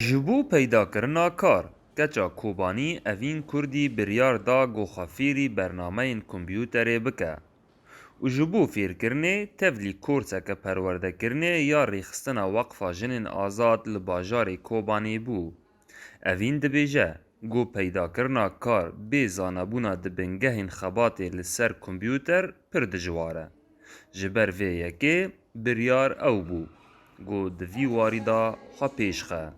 جبو پیدا کرنا کار کچا کوبانی اوین کردی بریار دا گوخافیری برنامه کمپیوتر بکه و جبو فیر کرنه تفلی کورسه که پرورده کرنه یا ریخستن وقفا جنین آزاد لباجار کوبانی بو اوین دبیجه گو پیدا کرنا کار بی زانبونا دبنگهین خباته لسر کمپیوتر پر دجواره جبر وی یکی بریار او بو گو دوی واریدا خوا پیشخه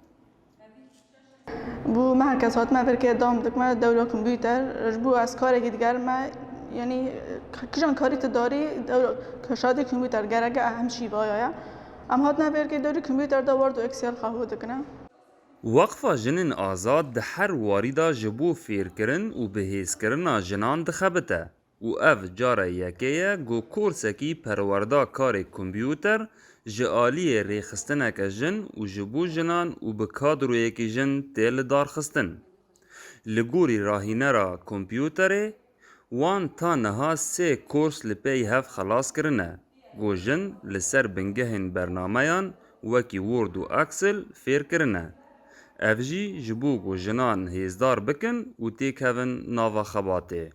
بو ما هكذا هات ما بركي دام دكما دولة كمبيوتر رجبو از كاري دیگر ما يعني كجان كاري تداري دولة كشادي كمبيوتر جرجة أهم شيء بايا أم هات ما بركي دوري كمبيوتر دا وورد و إكسل خواهو دكنا وقفا جنین آزاد ده هر واریدا جبو فیر کرن و بهیز کرنا جنان دخبته و اف جاره یکیه گو کورسکی پروردا کار کمپیوتر جعالی ریخستنک جن و جبو جنان و بکادرو یکی جن تیل دارخستن. لگوری راهینه را کمپیوتره وان تا نها 3 کورس لپی هف خلاص کرنه گو جن لسر بنگهن برنامهان وکی وورد و اکسل فیر کرنه. افجی جبوگ و جنان هیزدار بکن و تیک هفن ناوا خباته.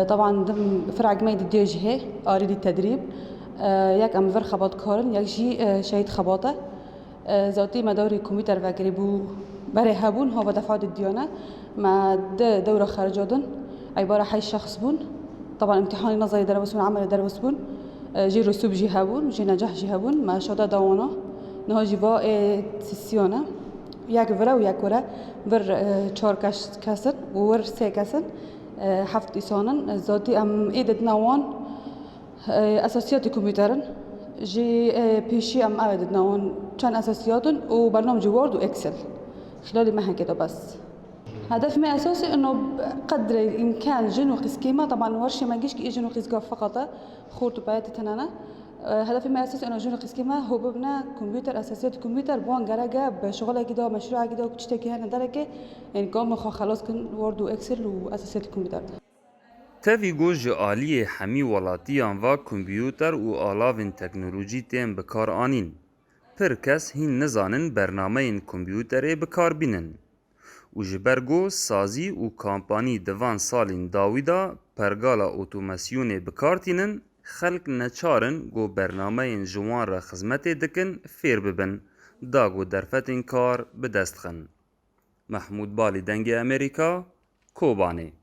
طبعا ضمن فرع جميد الديوجه اريد التدريب ياك ام فر خباط كارن ياك جي شهيد خباطه ذاتي مداري كمبيوتر وقريبو بري هبون هو دفعات الديانه مع دوره خارجادن عباره حي شخص بون طبعا امتحان نظري درسون عمل درس بون جي رسوب جي هبون جي نجاح جي هبون مع شاده دوانا نها جيوا سيسيونه ياك فرا وياك ورا فر 4 كسر وور 3 كسر حفظ إنسانا ذاتي أم إيدت نوان أساسيات الكمبيوترن جي بيشي أم أبدت نوان كان أساسياتن وبرنامج وورد وإكسل خلال ما كده بس هدف ما أساسي إنه بقدر الإمكان جنو قسكيمة طبعا ورشة ما جيش كي جنو قسكا فقط خورت بيات تنانا هدف ما أساسي إنه جنو قسكيمة هو ببنا كمبيوتر أساسيات الكمبيوتر بوان جرجة بشغله كده مشروع كده وكتشتكي هنا درجة يعني قام خلاص كن وورد وإكسل وأساسيات الكمبيوتر تاوی گوش آلیه همی ولاتیان و کمپیوتر و آلاوین تکنولوژی تیم بکار آنین. پر کس هین نزانن برنامه این کمپیوتره بکار بینن. و جبرگو سازی و کامپانی دوان سالین داویدا پرگالا اوتوماسیون بکارتینن خلق نچارن گو برنامه این جوان را خدمت دکن فیر ببن داگو درفتین کار بدست خن. محمود بالی دنگ امریکا کوبانی